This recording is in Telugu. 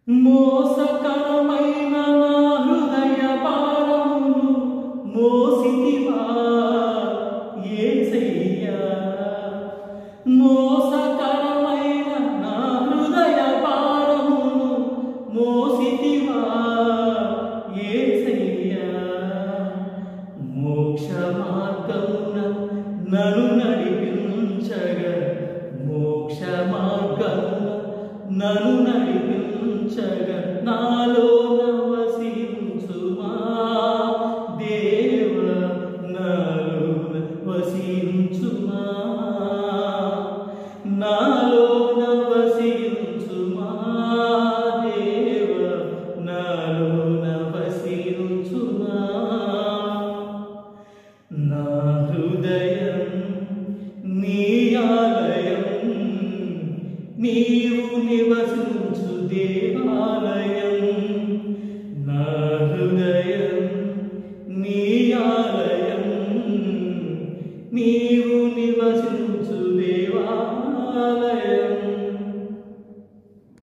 మోసకరమైన నా హృదయ భారమును మోసితివా యేసయ్యా. మోసకరమైన నా హృదయ భారమును మోసితివా యేసయ్యా. మోక్ష మార్గమున నన్ను నడిపించగా, మోక్ష మార్గమున నన్ను నడిపించగా, నాలో వసించుమా దేవ, నాలో వసించుమా, నాలో వసించుమా దేవ, నాలో వసించుమా. నా హృదయం నీ ఆలయం, నీవు నివసించు దేవాలయం. నా హృదయం నీ ఆలయం, నీ